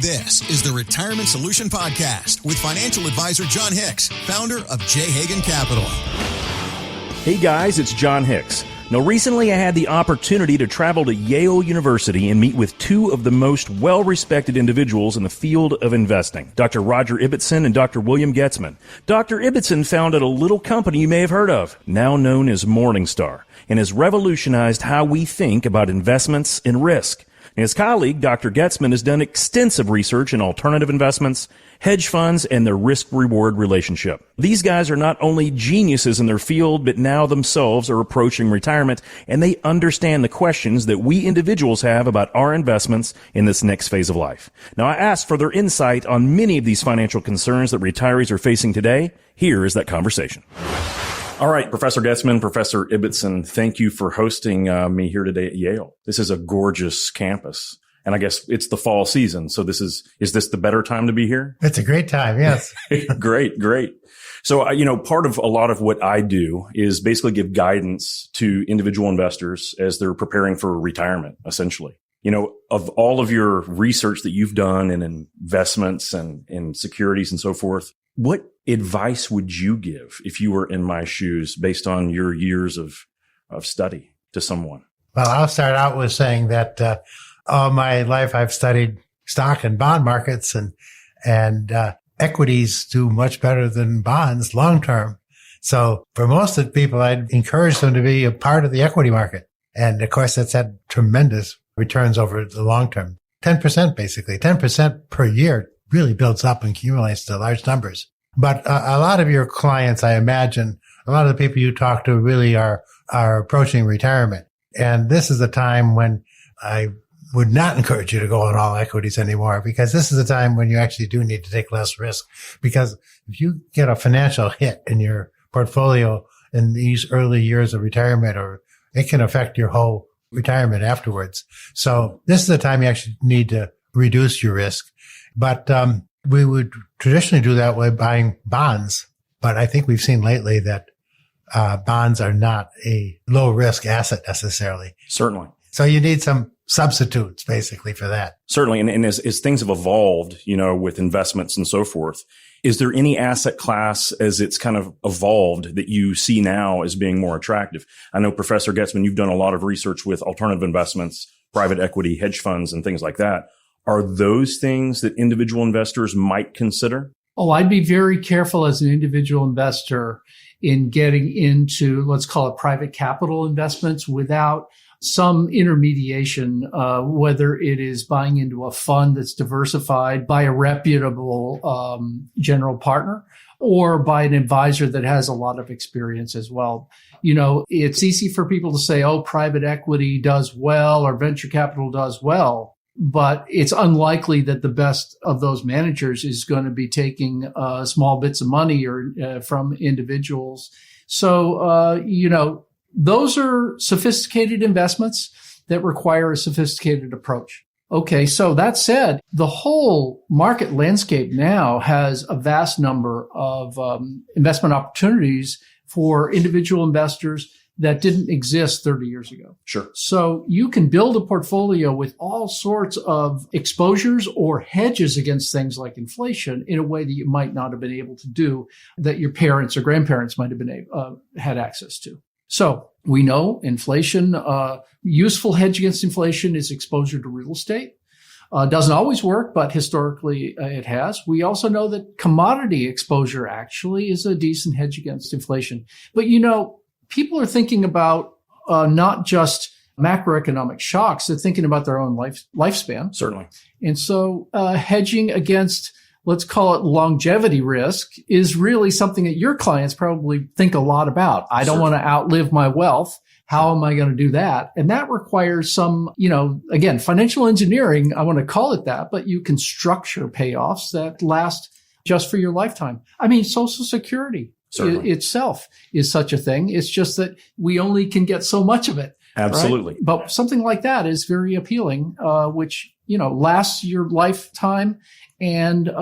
This is the Retirement Solution Podcast with financial advisor John Hicks, founder of J. Hagan Capital. Hey guys, it's John Hicks. Now, recently I had the opportunity to travel to Yale University and meet with two of the most well-respected individuals in the field of investing, Dr. Roger Ibbotson and Dr. William Goetzmann. Dr. Ibbotson founded a little company you may have heard of, now known as Morningstar, and has revolutionized how we think about investments and risk. His colleague, Dr. Goetzmann, has done extensive research in alternative investments, hedge funds, and their risk-reward relationship. These guys are not only geniuses in their field, but now themselves are approaching retirement, and they understand the questions that we individuals have about our investments in this next phase of life. Now, I asked for their insight on many of these financial concerns that retirees are facing today. Here is that conversation. All right, Professor Goetzmann, Professor Ibbotson, thank you for hosting me here today at Yale. This is a gorgeous campus, and I guess it's the fall season. So is this the better time to be here? It's a great time, yes. Great. So, part of a lot of what I do is basically give guidance to individual investors as they're preparing for retirement, essentially. Of all of your research that you've done in investments and in securities and so forth, what advice would you give if you were in my shoes based on your years of study to someone? Well, I'll start out with saying that all my life I've studied stock and bond markets, and equities do much better than bonds long term. So for most of the people, I'd encourage them to be a part of the equity market. And of course, that's had tremendous returns over the long term. 10% basically, 10% per year really builds up and accumulates to large numbers. But a lot of your clients, I imagine, a lot of the people you talk to really are approaching retirement. And this is a time when I would not encourage you to go on all equities anymore, because this is a time when you actually do need to take less risk. Because if you get a financial hit in your portfolio in these early years of retirement, or it can affect your whole retirement afterwards. So this is the time you actually need to reduce your risk. But we would traditionally do that by buying bonds. But I think we've seen lately that bonds are not a low risk asset necessarily. Certainly. So you need some substitutes basically for that. Certainly. And as things have evolved, with investments and so forth, is there any asset class as it's kind of evolved that you see now as being more attractive? I know, Professor Goetzmann, you've done a lot of research with alternative investments, private equity, hedge funds, and things like that. Are those things that individual investors might consider? Oh, I'd be very careful as an individual investor in getting into, let's call it private capital investments without some intermediation, whether it is buying into a fund that's diversified by a reputable general partner or by an advisor that has a lot of experience as well. It's easy for people to say, oh, private equity does well or venture capital does well. But it's unlikely that the best of those managers is going to be taking small bits of money or from individuals. So, those are sophisticated investments that require a sophisticated approach. Okay, so that said, the whole market landscape now has a vast number of investment opportunities for individual investors that didn't exist 30 years ago. Sure. So you can build a portfolio with all sorts of exposures or hedges against things like inflation in a way that you might not have been able to do, that your parents or grandparents might have been had access to. So we know inflation, useful hedge against inflation is exposure to real estate. Doesn't always work, but historically it has. We also know that commodity exposure actually is a decent hedge against inflation. But people are thinking about not just macroeconomic shocks, they're thinking about their own lifespan. Certainly. And so hedging against, let's call it longevity risk, is really something that your clients probably think a lot about. I don't want to outlive my wealth. How am I going to do that? And that requires some, again, financial engineering, I want to call it that, but you can structure payoffs that last just for your lifetime. I mean, Social Security itself is such a thing. It's just that we only can get so much of it. Absolutely. Right? But something like that is very appealing, which, lasts your lifetime and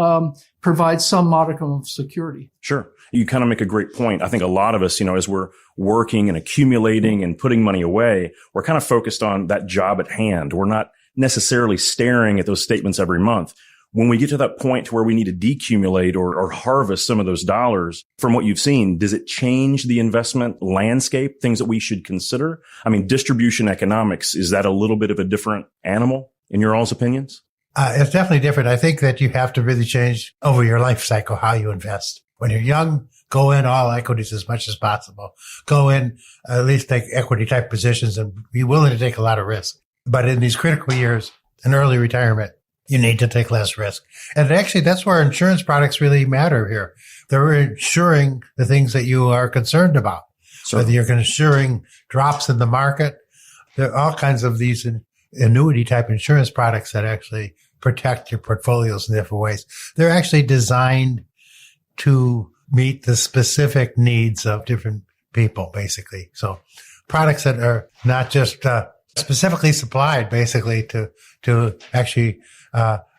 provides some modicum of security. Sure. You kind of make a great point. I think a lot of us, as we're working and accumulating and putting money away, we're kind of focused on that job at hand. We're not necessarily staring at those statements every month. When we get to that point where we need to decumulate or harvest some of those dollars, from what you've seen, does it change the investment landscape, things that we should consider? I mean, distribution economics, is that a little bit of a different animal in your all's opinions? It's definitely different. I think that you have to really change over your life cycle how you invest. When you're young, go in all equities as much as possible. Go in, at least take equity type positions and be willing to take a lot of risk. But in these critical years, in early retirement, you need to take less risk. And actually, that's where insurance products really matter here. They're insuring the things that you are concerned about. Whether you're insuring drops in the market, there are all kinds of these annuity type insurance products that actually protect your portfolios in different ways. They're actually designed to meet the specific needs of different people, basically. So products that are not just specifically supplied, basically, to actually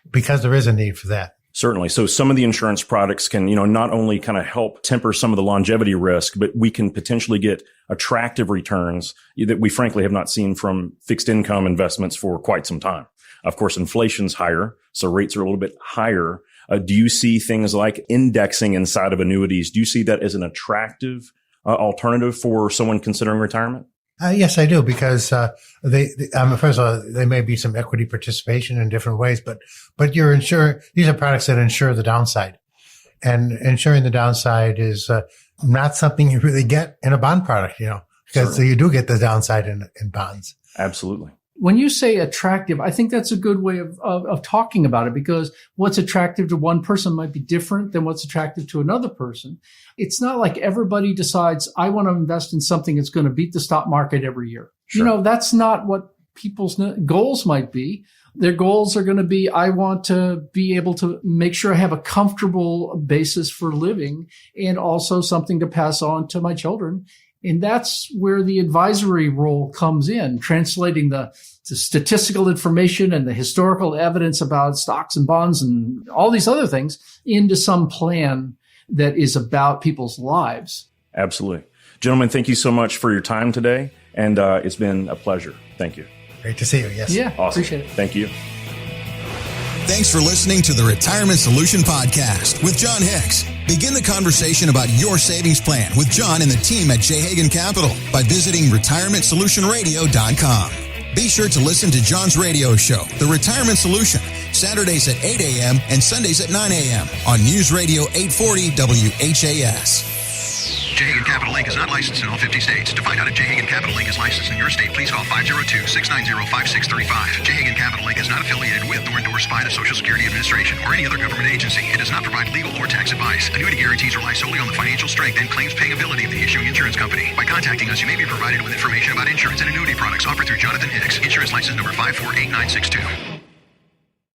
because there is a need for that. Certainly. So some of the insurance products can, not only kind of help temper some of the longevity risk, but we can potentially get attractive returns that we frankly have not seen from fixed income investments for quite some time. Of course, inflation's higher, so rates are a little bit higher. Do you see things like indexing inside of annuities? Do you see that as an attractive alternative for someone considering retirement? Yes, I do, because first of all, there may be some equity participation in different ways, but you're these are products that insure the downside. And insuring the downside is not something you really get in a bond product, because you do get the downside in bonds. Absolutely. When you say attractive, I think that's a good way of talking about it, because what's attractive to one person might be different than what's attractive to another person. It's not like everybody decides, I want to invest in something that's going to beat the stock market every year. Sure. That's not what people's goals might be. Their goals are going to be, I want to be able to make sure I have a comfortable basis for living and also something to pass on to my children. And that's where the advisory role comes in, translating the statistical information and the historical evidence about stocks and bonds and all these other things into some plan that is about people's lives. Absolutely. Gentlemen, thank you so much for your time today. And it's been a pleasure. Thank you. Great to see you. Yes. Yeah, awesome. Appreciate it. Thank you. Thanks for listening to the Retirement Solution Podcast with John Hicks. Begin the conversation about your savings plan with John and the team at J. Hagan Capital by visiting retirementsolutionradio.com. Be sure to listen to John's radio show, The Retirement Solution, Saturdays at 8 a.m. and Sundays at 9 a.m. on News Radio 840 WHAS. J. Hagan Capital Inc. is not licensed in all 50 states. To find out if J. Hagan Capital Inc. is licensed in your state, please call 502-690-5635. J. Hagan Capital Inc. is not affiliated with nor endorsed by the Social Security Administration or any other government agency. It does not provide legal or tax advice. Annuity guarantees rely solely on the financial strength and claims paying ability of the issuing insurance company. By contacting us, you may be provided with information about insurance and annuity products offered through Jonathan Hicks, insurance license number 548962.